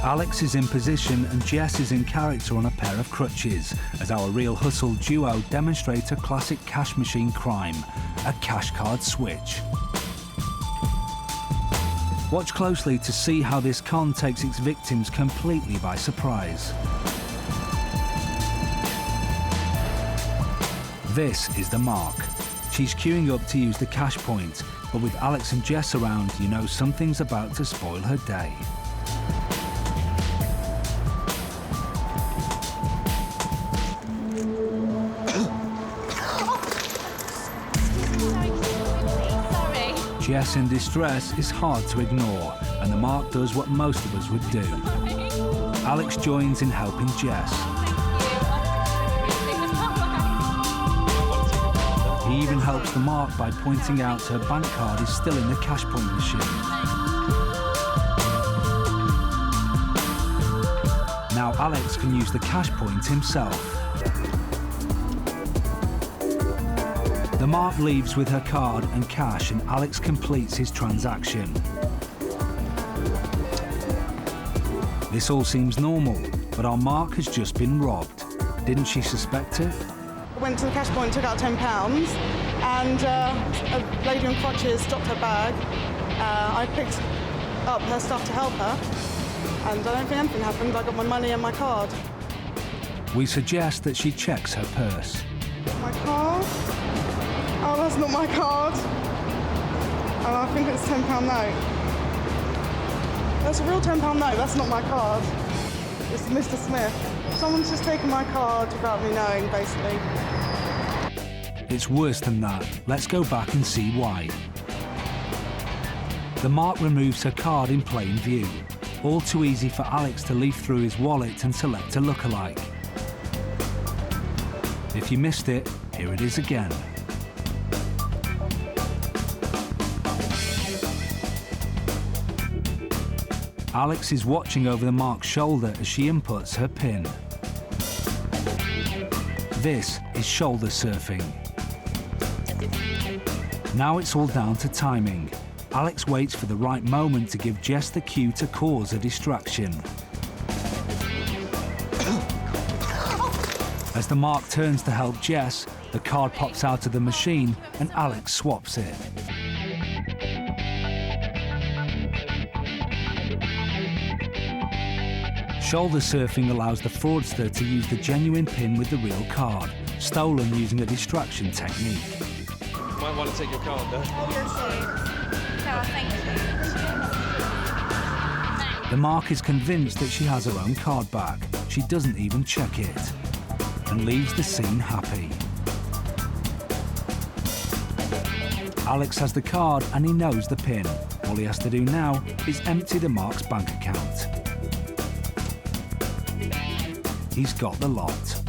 Alex is in position and Jess is in character on a pair of crutches as our Real Hustle duo demonstrate a classic cash machine crime, a cash card switch. Watch closely to see how this con takes its victims completely by surprise. This is the mark. She's queuing up to use the cash point, but with Alex and Jess around, you know something's about to spoil her day. Jess in distress is hard to ignore, and the mark does what most of us would do. Alex joins in helping Jess. He even helps the mark by pointing out her bank card is still in the cash point machine. Now Alex can use the cash point himself. The mark leaves with her card and cash, and Alex completes his transaction. This all seems normal, but our mark has just been robbed. Didn't she suspect it? I went to the cash point, took out £10, and a lady on crutches dropped her bag. I picked up her stuff to help her, and I don't think anything happened. I got my money and my card. We suggest that she checks her purse. My card? Oh, that's not my card. Oh, I think it's a £10 note. That's a real £10 note, that's not my card. It's Mr. Smith. Someone's just taken my card without me knowing, basically. It's worse than that. Let's go back and see why. The mark removes her card in plain view. All too easy for Alex to leaf through his wallet and select a lookalike. If you missed it, here it is again. Alex is watching over the mark's shoulder as she inputs her PIN. This is shoulder surfing. Now it's all down to timing. Alex waits for the right moment to give Jess the cue to cause a distraction. As the mark turns to help Jess, the card pops out of the machine and Alex swaps it. Shoulder surfing allows the fraudster to use the genuine PIN with the real card, stolen using a distraction technique. You might want to take your card, though. No, thank you. The mark is convinced that she has her own card back. She doesn't even check it and leaves the scene happy. Alex has the card and he knows the PIN. All he has to do now is empty the mark's bank account. He's got the lot.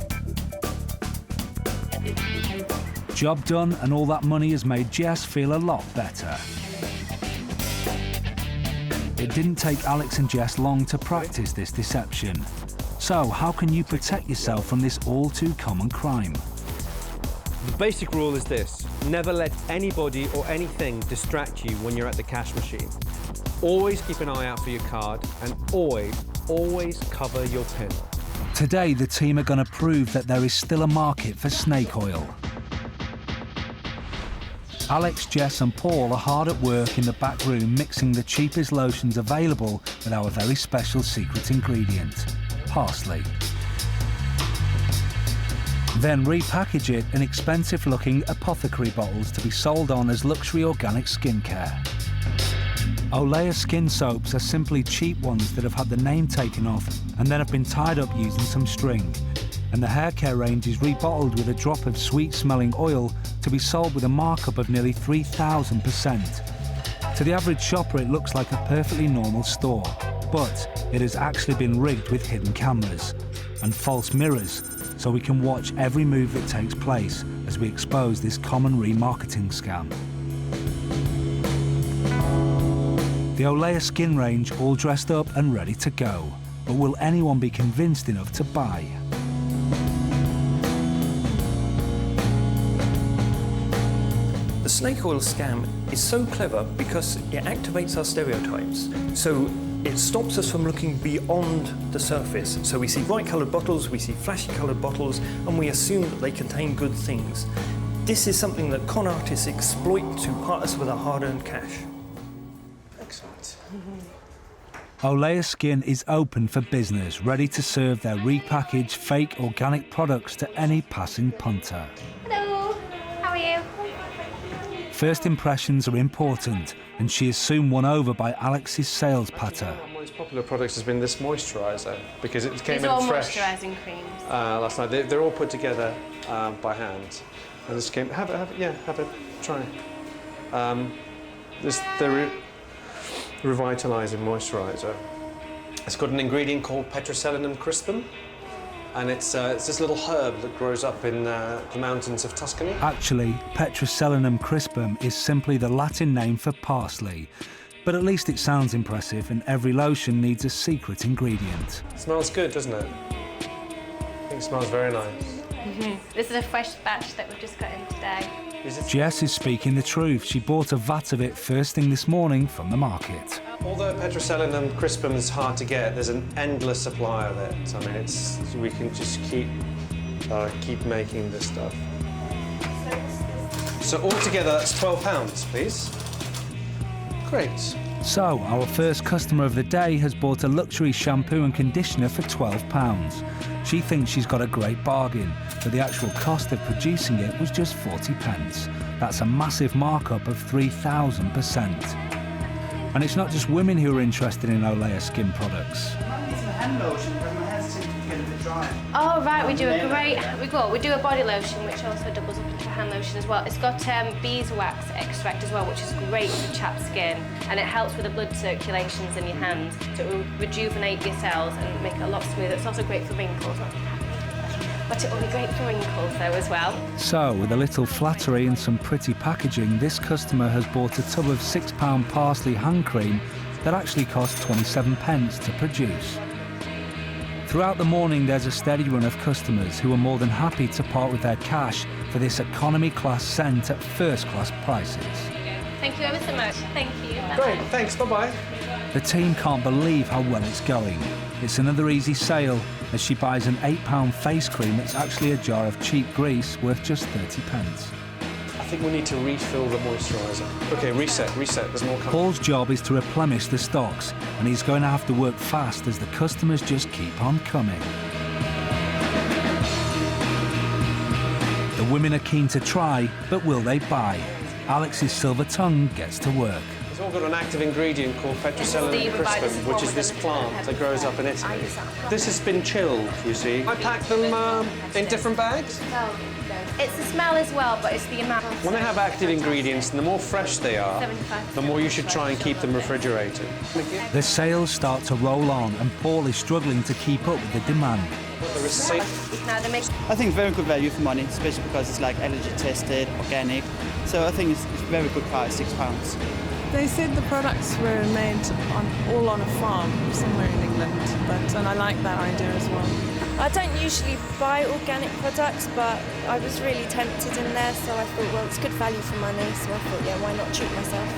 Job done, and all that money has made Jess feel a lot better. It didn't take Alex and Jess long to practice this deception. So, how can you protect yourself from this all-too-common crime? The basic rule is this: never let anybody or anything distract you when you're at the cash machine. Always keep an eye out for your card, and always cover your PIN. Today, the team are going to prove that there is still a market for snake oil. Alex, Jess and Paul are hard at work in the back room mixing the cheapest lotions available with our very special secret ingredient, parsley. Then repackage it in expensive-looking apothecary bottles to be sold on as luxury organic skincare. Olea skin soaps are simply cheap ones that have had the name taken off and then have been tied up using some string. And the hair care range is rebottled with a drop of sweet-smelling oil to be sold with a markup of nearly 3,000%. To the average shopper, it looks like a perfectly normal store, but it has actually been rigged with hidden cameras and false mirrors, so we can watch every move that takes place as we expose this common remarketing scam. The Olea skin range all dressed up and ready to go, but will anyone be convinced enough to buy? The snake oil scam is so clever because it activates our stereotypes. So It stops us from looking beyond the surface. So we see bright coloured bottles, we see flashy coloured bottles, and we assume that they contain good things. This is something that con artists exploit to part us with our hard-earned cash. Excellent. Olea Skin is open for business, ready to serve their repackaged fake organic products to any passing punter. Hello, how are you? First impressions are important, and she is soon won over by Alex's sales patter. One of my most popular products has been this moisturiser, because it came These in are all fresh moisturising creams. last night. They're all put together by hand. And this came, have a try. The revitalising moisturiser. It's got an ingredient called Petroselinum crispum, and it's this little herb that grows up in the mountains of Tuscany. Actually, Petroselinum crispum is simply the Latin name for parsley, but at least it sounds impressive, and every lotion needs a secret ingredient. It smells good, doesn't it? I think it smells very nice. This is a fresh batch that we've just got in today. Jess is speaking the truth. She bought a vat of it first thing this morning from the market. Although Petroselinum crispum is hard to get, there's an endless supply of it. I mean, we can just keep making this stuff. So altogether, that's £12, please. Great. So, our first customer of the day has bought a luxury shampoo and conditioner for £12. She thinks she's got a great bargain, but the actual cost of producing it was just 40p. That's a massive markup of 3,000%. And it's not just women who are interested in Olea Skin products. Hand lotion, because my hands seem to get a bit dry. Oh right, we do a body lotion which also doubles up into a hand lotion as well. It's got beeswax extract as well, which is great for chapped skin, and it helps with the blood circulations in your hands, so it will rejuvenate your cells and make it a lot smoother. It's also great for wrinkles, but it will be great for wrinkles though as well. So, with a little flattery and some pretty packaging, this customer has bought a tub of £6 parsley hand cream that actually cost 27p to produce. Throughout the morning, there's a steady run of customers who are more than happy to part with their cash for this economy-class scent at first-class prices. Thank you ever so much. Thank you. Bye-bye. Great, thanks, bye-bye. The team can't believe how well it's going. It's another easy sale as she buys an £8 face cream that's actually a jar of cheap grease worth just 30p. I think we need to refill the moisturiser. Okay, reset, there's more coming. Paul's job is to replenish the stocks, and he's going to have to work fast as the customers just keep on coming. The women are keen to try, but will they buy? Alex's silver tongue gets to work. It's all got an active ingredient called Petroselinum crispum, which is this plant that grows up in Italy. This has been chilled, you see. I pack them in different bags. It's the smell as well, but it's the amount. When they have active ingredients, and the more fresh they are, the more you should try and keep them refrigerated. The sales start to roll on, and Paul is struggling to keep up with the demand. The receipt. I think very good value for money, especially because it's like allergy tested, organic. So I think it's very good price, £6. They said the products were made all on a farm somewhere in England, and I like that idea as well. I don't usually buy organic products, but I was really tempted in there, so I thought, well, it's good value for money, so I thought, yeah, why not treat myself?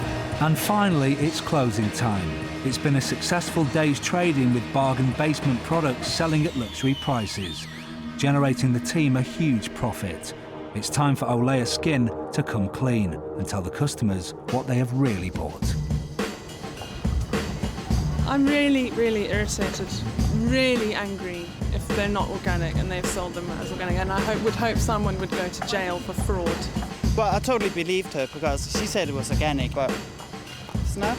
And finally, it's closing time. It's been a successful day's trading with bargain basement products selling at luxury prices, generating the team a huge profit. It's time for Olea Skin to come clean and tell the customers what they have really bought. I'm really, really irritated, really angry if they're not organic and they've sold them as organic, and I would hope someone would go to jail for fraud. But I totally believed her because she said it was organic, but it's not.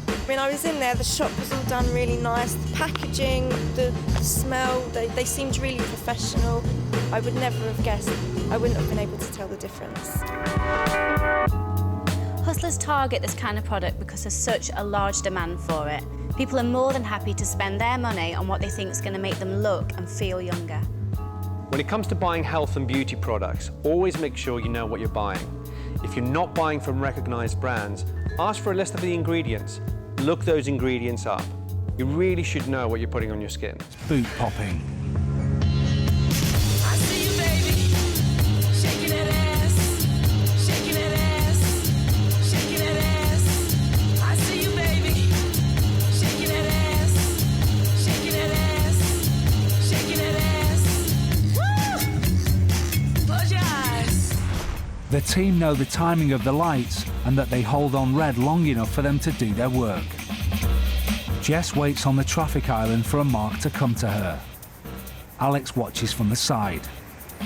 I mean, I was in there, the shop was all done really nice, the packaging, the smell, they seemed really professional. I would never have guessed, I wouldn't have been able to tell the difference. Hustlers target this kind of product because there's such a large demand for it. People are more than happy to spend their money on what they think is going to make them look and feel younger. When it comes to buying health and beauty products, always make sure you know what you're buying. If you're not buying from recognised brands, ask for a list of the ingredients. Look those ingredients up. You really should know what you're putting on your skin. Boot popping. I see you, baby, shaking that ass, shaking that ass, shaking that ass. I see you, baby, shaking team know the timing of the lights and that they hold on red long enough for them to do their work. Jess waits on the traffic island for a mark to come to her. Alex watches from the side.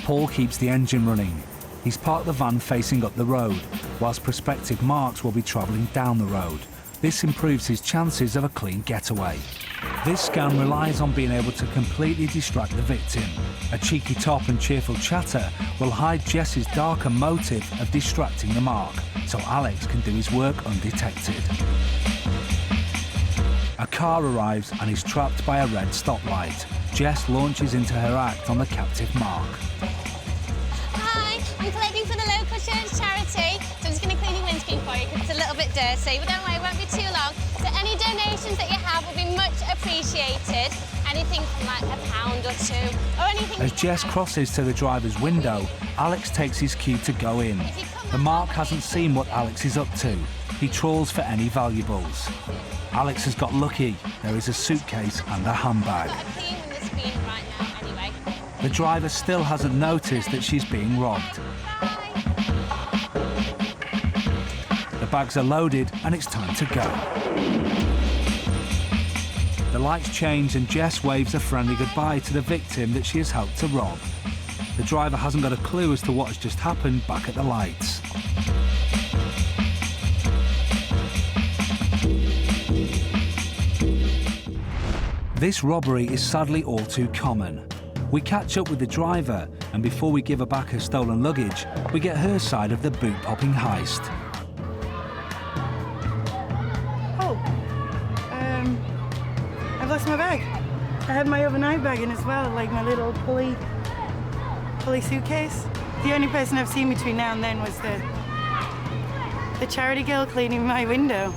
Paul keeps the engine running. He's parked the van facing up the road, whilst prospective marks will be travelling down the road. This improves his chances of a clean getaway. This scan relies on being able to completely distract the victim. A cheeky top and cheerful chatter will hide Jess's darker motive of distracting the mark, so Alex can do his work undetected. A car arrives and is trapped by a red stoplight. Jess launches into her act on the captive mark. Hi, I'm collecting for the local church charity, so I'm just going to clean your windscreen for you because it's a little bit dirty, but don't worry, it won't be too long. So any donations that you have will be much appreciated. Anything from like £1 or £2 or anything. As Jess crosses to the driver's window, Alex takes his cue to go in. The mark hasn't seen what Alex is up to. He trawls for any valuables. Alex has got lucky. There is a suitcase and a handbag. The driver still hasn't noticed that she's being robbed. The bags are loaded and it's time to go. The lights change and Jess waves a friendly goodbye to the victim that she has helped to rob. The driver hasn't got a clue as to what has just happened back at the lights. This robbery is sadly all too common. We catch up with the driver, and before we give her back her stolen luggage, we get her side of the boot-popping heist. Oh, I've lost my bag. I had my overnight bag in as well, like my little pulley suitcase. The only person I've seen between now and then was the charity girl cleaning my window.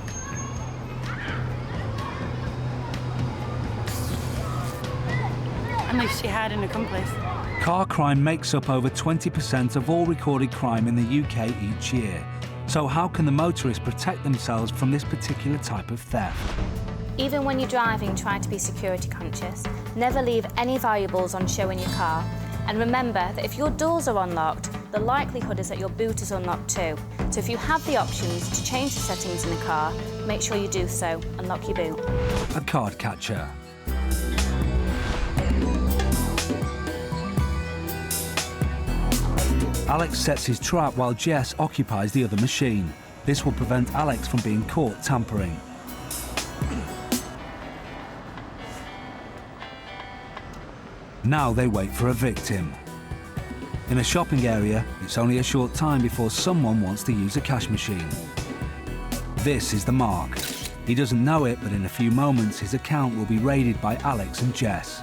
Unless she had an accomplice. Car crime makes up over 20% of all recorded crime in the UK each year. So how can the motorists protect themselves from this particular type of theft? Even when you're driving, try to be security conscious. Never leave any valuables on show in your car. And remember that if your doors are unlocked, the likelihood is that your boot is unlocked too. So if you have the options to change the settings in a car, make sure you do so and lock your boot. A card catcher. Alex sets his trap while Jess occupies the other machine. This will prevent Alex from being caught tampering. Now they wait for a victim. In a shopping area, it's only a short time before someone wants to use a cash machine. This is the mark. He doesn't know it, but in a few moments his account will be raided by Alex and Jess.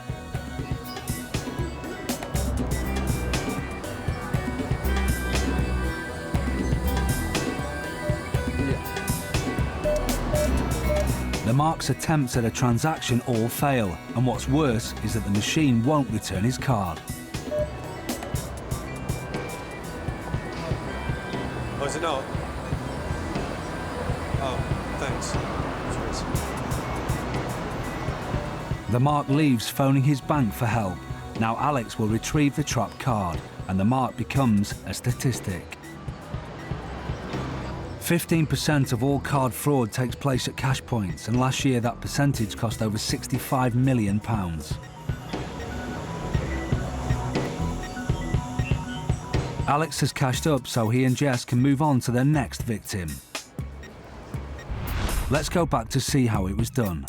The mark's attempts at a transaction all fail, and what's worse is that the machine won't return his card. Oh, is it not? Oh, thanks. The mark leaves, phoning his bank for help. Now Alex will retrieve the trapped card, and the mark becomes a statistic. 15% of all card fraud takes place at cash points, and last year that percentage cost over £65 million. Alex has cashed up so he and Jess can move on to their next victim. Let's go back to see how it was done.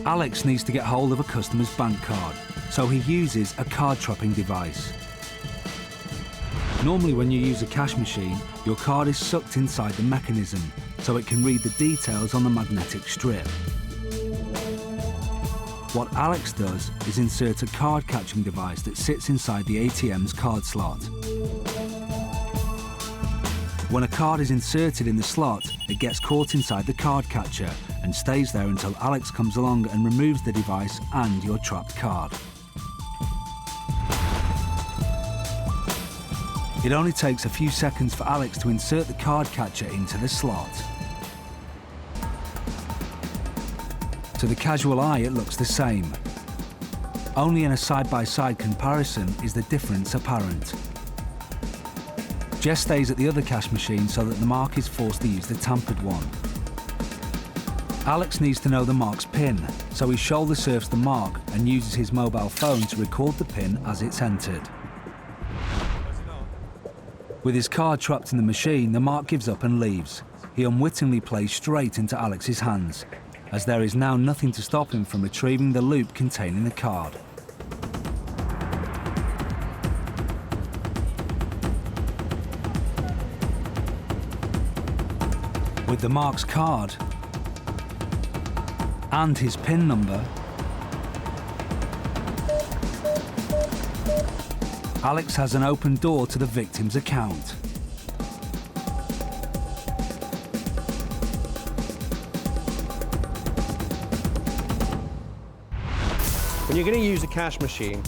Alex needs to get hold of a customer's bank card, so he uses a card trapping device. Normally when you use a cash machine, your card is sucked inside the mechanism, so it can read the details on the magnetic strip. What Alex does is insert a card catching device that sits inside the ATM's card slot. When a card is inserted in the slot, it gets caught inside the card catcher and stays there until Alex comes along and removes the device and your trapped card. It only takes a few seconds for Alex to insert the card catcher into the slot. To the casual eye, it looks the same. Only in a side-by-side comparison is the difference apparent. Jess stays at the other cash machine so that the mark is forced to use the tampered one. Alex needs to know the mark's PIN, so he shoulder surfs the mark and uses his mobile phone to record the PIN as it's entered. With his card trapped in the machine, the mark gives up and leaves. He unwittingly plays straight into Alex's hands, as there is now nothing to stop him from retrieving the loop containing the card. With the mark's card and his PIN number, Alex has an open door to the victim's account. When you're going to use a cash machine,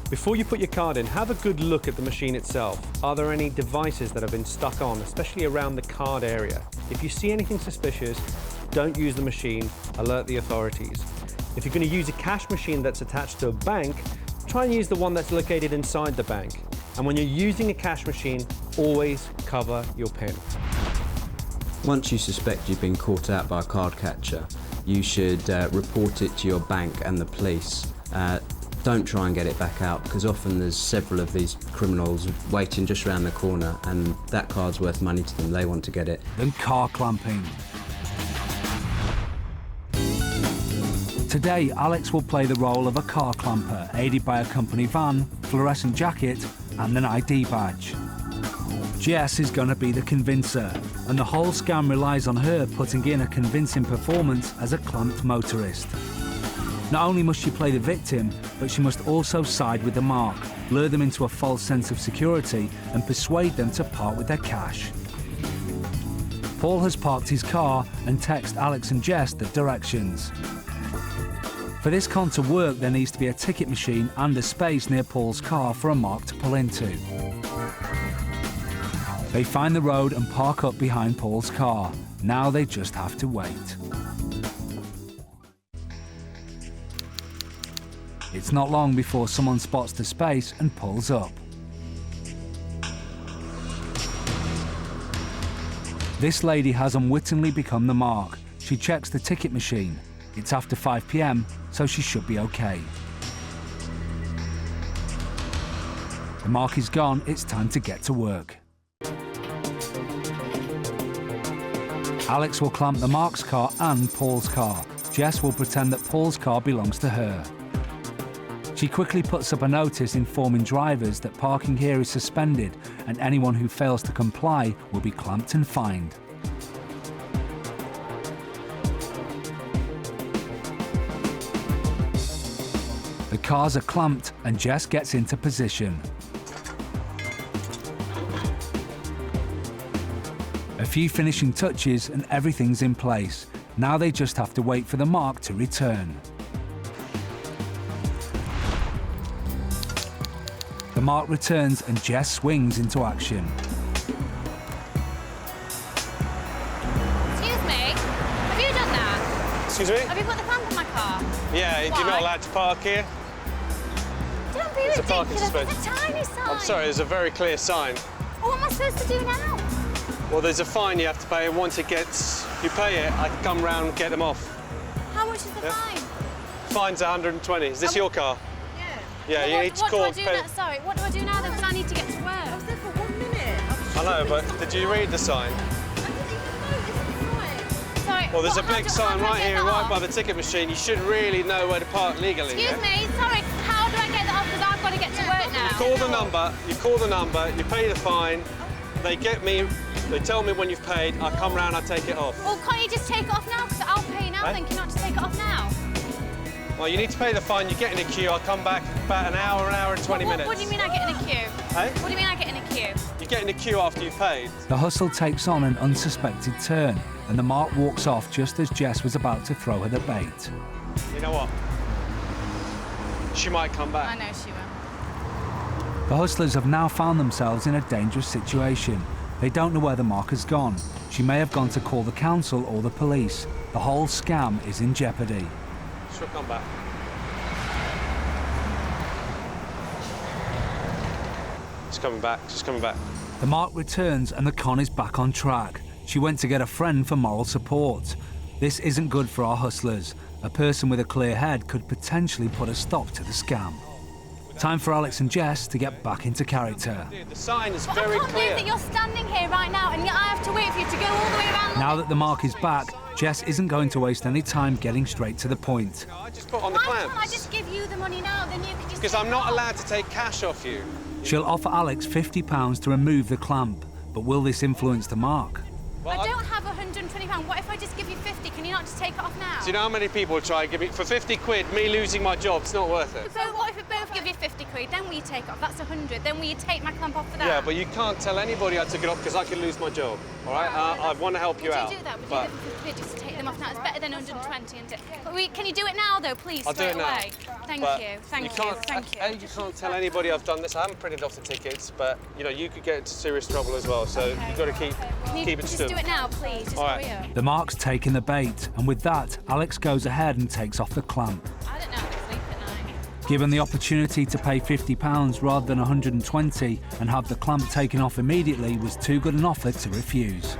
before you put your card in, have a good look at the machine itself. Are there any devices that have been stuck on, especially around the card area? If you see anything suspicious, don't use the machine, alert the authorities. If you're going to use a cash machine that's attached to a bank, try and use the one that's located inside the bank. And when you're using a cash machine, always cover your PIN. Once you suspect you've been caught out by a card catcher, you should report it to your bank and the police. Don't try and get it back out, because often there's several of these criminals waiting just around the corner, and that card's worth money to them. They want to get it. Then car clamping. Today, Alex will play the role of a car clamper, aided by a company van, fluorescent jacket, and an ID badge. Jess is going to be the convincer, and the whole scam relies on her putting in a convincing performance as a clamped motorist. Not only must she play the victim, but she must also side with the mark, lure them into a false sense of security, and persuade them to part with their cash. Paul has parked his car and texts Alex and Jess the directions. For this con to work, there needs to be a ticket machine and a space near Paul's car for a mark to pull into. They find the road and park up behind Paul's car. Now they just have to wait. It's not long before someone spots the space and pulls up. This lady has unwittingly become the mark. She checks the ticket machine. It's after 5 p.m, so she should be okay. The mark is gone, it's time to get to work. Alex will clamp the mark's car and Paul's car. Jess will pretend that Paul's car belongs to her. She quickly puts up a notice informing drivers that parking here is suspended and anyone who fails to comply will be clamped and fined. The cars are clamped and Jess gets into position. A few finishing touches and everything's in place. Now they just have to wait for the mark to return. The mark returns and Jess swings into action. Excuse me, have you done that? Excuse me? Have you put the clamp on my car? Yeah, Why? you're not allowed to park here. Don't be It's a parking ridiculous, space. it's a tiny sign. I'm sorry, there's a very clear sign. Well, what am I supposed to do now? Well, there's a fine you have to pay, and once you pay it, I can come round and get them off. How much is the Yeah. fine? Fine's 120. Is this your car? Yeah. Yeah, you need to call. What do I do now? Sorry, what do I do now then? Because I need to get to work. I was there for 1 minute. I know, but did you read the sign? Sorry. Well, there's a what- how big do- sign how do I right get here, that right off? by the ticket machine. You should really know where to park legally. Excuse me, sorry. How do I get that off? Because I've got to get to work now. Call the number, you pay the fine, they tell me when you've paid, I come round, I take it off. Well, can't you just take it off now? Because I'll pay now then. Can you not just take it off now? Well, you need to pay the fine, you get in a queue, I'll come back about an hour and 20 minutes. What do you mean I get in a queue? Hey? What do you mean I get in a queue? You get in a queue after you've paid. The hustle takes on an unsuspected turn and the mark walks off just as Jess was about to throw her the bait. You know what? She might come back. I know she will. The hustlers have now found themselves in a dangerous situation. They don't know where the mark has gone. She may have gone to call the council or the police. The whole scam is in jeopardy. She'll come back. coming back, she's coming back. The mark returns and the con is back on track. She went to get a friend for moral support. This isn't good for our hustlers. A person with a clear head could potentially put a stop to the scam. Time for Alex and Jess to get back into character. Dude, the sign is Well, very I can't clear. believe that you're standing here right now and yet I have to wait for you to go all the way around. Now that the mark is back, Jess isn't going to waste any time getting straight to the point. I just put on the Why clamps. can't I just give you the money now, then you can just... Because I'm not allowed to take cash off you. She'll offer Alex £50 to remove the clamp, but will this influence the mark? Well, I don't have £120. What if I just give you 50? Can you not just take it off now? Do you know how many people try and give me... For 50 quid, me losing my job, it's not worth it. So what if we both give you 50 quid? Then will you take it off? That's 100. Then will you take my clamp off for that? Yeah, but you can't tell anybody I took it off because I could lose my job, all right? I want to help you out. Would you do that? Would but you give 50 quid just to take them off now? It's better than 120. But can you do it now, though, please, I'll do straight it now. away? Thank But you. Thank you. can't, Thank you. A, you can't tell anybody I've done this. I haven't printed off the tickets, but, you know, you could get into serious trouble as well, so you've got to keep it Just still. do it now, please. Just All right. hurry up. The mark's taken the bait, and with that, Alex goes ahead and takes off the clamp. I don't know how to sleep at night. Given the opportunity to pay £50 rather than 120 and have the clamp taken off immediately was too good an offer to refuse.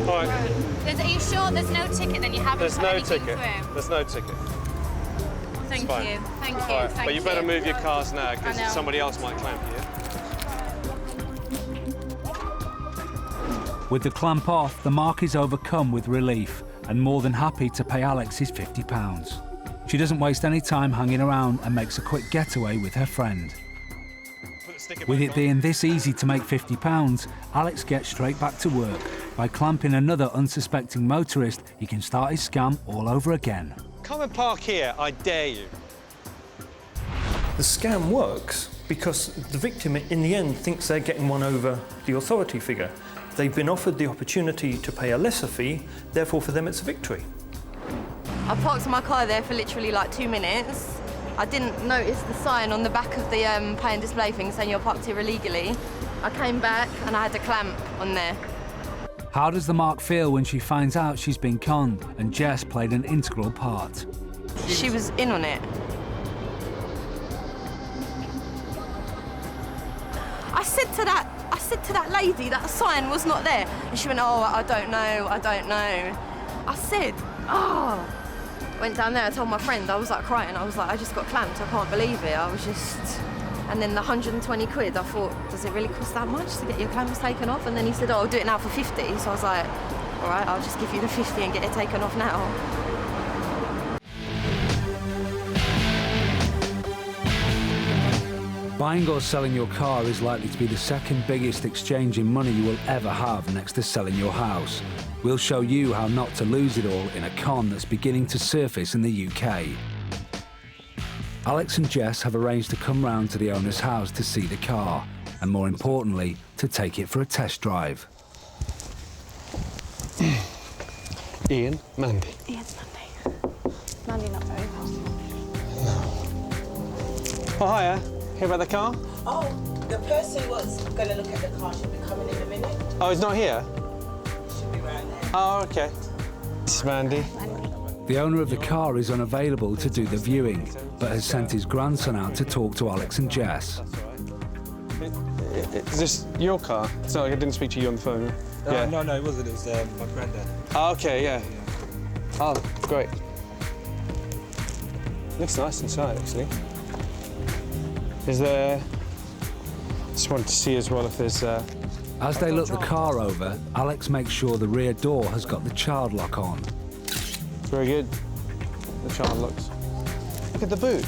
All right. Are you sure there's no ticket? Then you haven't There's put no anything ticket. through? There's no ticket. Thank fine. you. Thank you. All right. Thank But you better move your cars now I know. because somebody else might clamp you. With the clamp off, the mark is overcome with relief and more than happy to pay Alex his £50. She doesn't waste any time hanging around and makes a quick getaway with her friend. With it being this easy to make £50, Alex gets straight back to work. By clamping another unsuspecting motorist, he can start his scam all over again. Come and park here, I dare you. The scam works because the victim in the end thinks they're getting one over the authority figure. They've been offered the opportunity to pay a lesser fee, therefore for them it's a victory. I parked my car there for literally like 2 minutes. I didn't notice the sign on the back of the pay and display thing saying you're parked here illegally. I came back and I had a clamp on there. How does the mark feel when she finds out she's been conned and Jess played an integral part? She was in on it. I said to that lady that sign was not there. And she went, oh, I don't know. I said, oh. Went down there, I told my friend, I was like crying. I was like, I just got clamped, I can't believe it. I was just... And then the 120 quid, I thought, does it really cost that much to get your clamps taken off? And then he said, oh, I'll do it now for 50. So I was like, all right, I'll just give you the 50 and get it taken off now. Buying or selling your car is likely to be the second biggest exchange in money you will ever have next to selling your house. We'll show you how not to lose it all in a con that's beginning to surface in the UK. Alex and Jess have arranged to come round to the owner's house to see the car, and more importantly, to take it for a test drive. Ian, Mandy. Ian's Mandy. Mandy not very well. Oh, hiya. Hear about the car? Oh, the person who was going to look at the car should be coming in a minute. Oh, he's not here? Should be right there. Oh, OK. This is Mandy. The owner of the car is unavailable to do the viewing, but has sent his grandson out to talk to Alex and Jess. Is this your car? It's not like I didn't speak to you on the phone. No, it wasn't. It was my granddad. Oh, OK, yeah. Oh, great. Looks nice inside, actually. Is there... Just wanted to see as well if there's... As they look the car over, Alex makes sure the rear door has got the child lock on. Very good. The child locks. Look at the boot.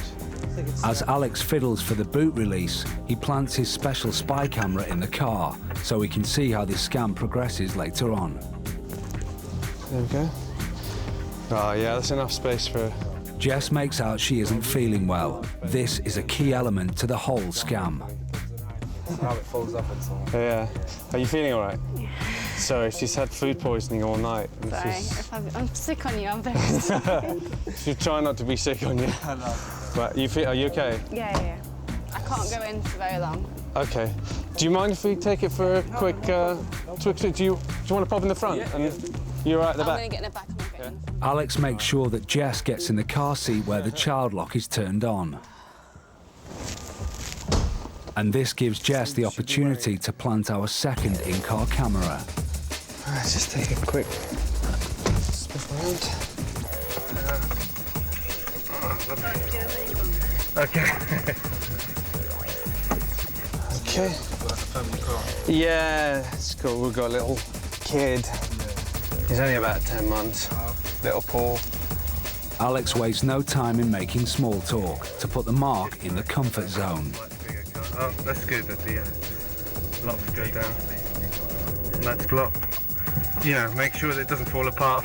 As Alex fiddles for the boot release, he plants his special spy camera in the car so we can see how this scam progresses later on. There we go. Oh, yeah, that's enough space for... Jess makes out she isn't feeling well. This is a key element to the whole scam. How it falls off and so on. Yeah. Are you feeling all right? Yeah. Sorry, she's had food poisoning all night. Sorry, if I'm sick on you, I'm very sorry. She's trying not to be sick on you. But are you okay? Yeah. I can't go in for very long. Okay. Do you mind if we take it for a quick... do you want to pop in the front? Yeah. And you're right at the back? I'm going to get in the back of my Alex makes sure that Jess gets in the car seat where the child lock is turned on. And this gives Jess the opportunity to plant our second in-car camera. Let's just take a quick spin around. Okay. Okay. Yeah, it's cool. We've got a little kid. He's only about 10 months. Little Paul. Alex wastes no time in making small talk to put the mark in the comfort zone. Oh, that's good that the locks go down. And that's blocked. You know, make sure that it doesn't fall apart.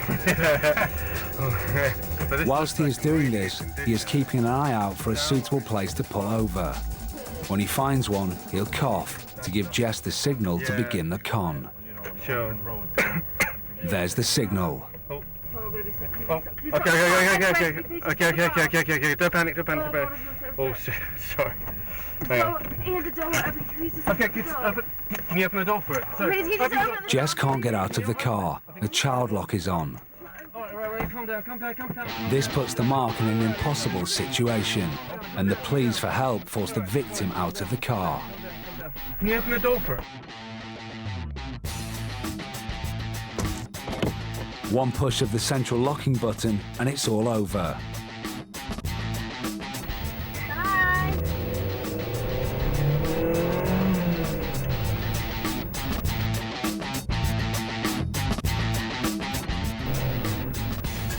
Whilst he is doing this, he is keeping an eye out for a suitable place to pull over. When he finds one, he'll cough to give Jess the signal to begin the con. Sure. There's the signal. Oh, okay. Don't panic. Oh, sorry. Hang on. Okay, kids, can you open the door for it? Sorry. Jess can't get out of the car. The child lock is on. Right, calm down. This puts the mark in an impossible situation, and the pleas for help force the victim out of the car. Can you open the door for it? One push of the central locking button, and it's all over.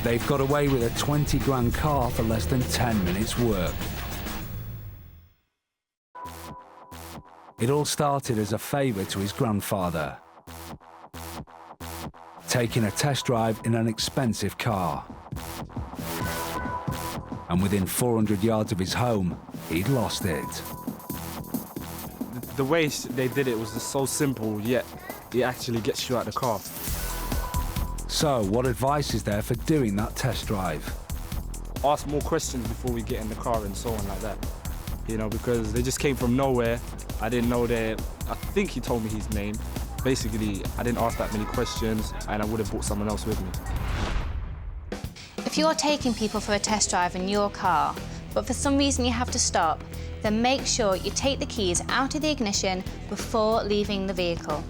They've got away with a 20 grand car for less than 10 minutes work. It all started as a favour to his grandfather, taking a test drive in an expensive car. And within 400 yards of his home, he'd lost it. The way they did it was just so simple, yet it actually gets you out of the car. So, what advice is there for doing that test drive? Ask more questions before we get in the car and so on like that. You know, because they just came from nowhere. I didn't know I think he told me his name. Basically, I didn't ask that many questions and I would have brought someone else with me. If you're taking people for a test drive in your car, but for some reason you have to stop, then make sure you take the keys out of the ignition before leaving the vehicle.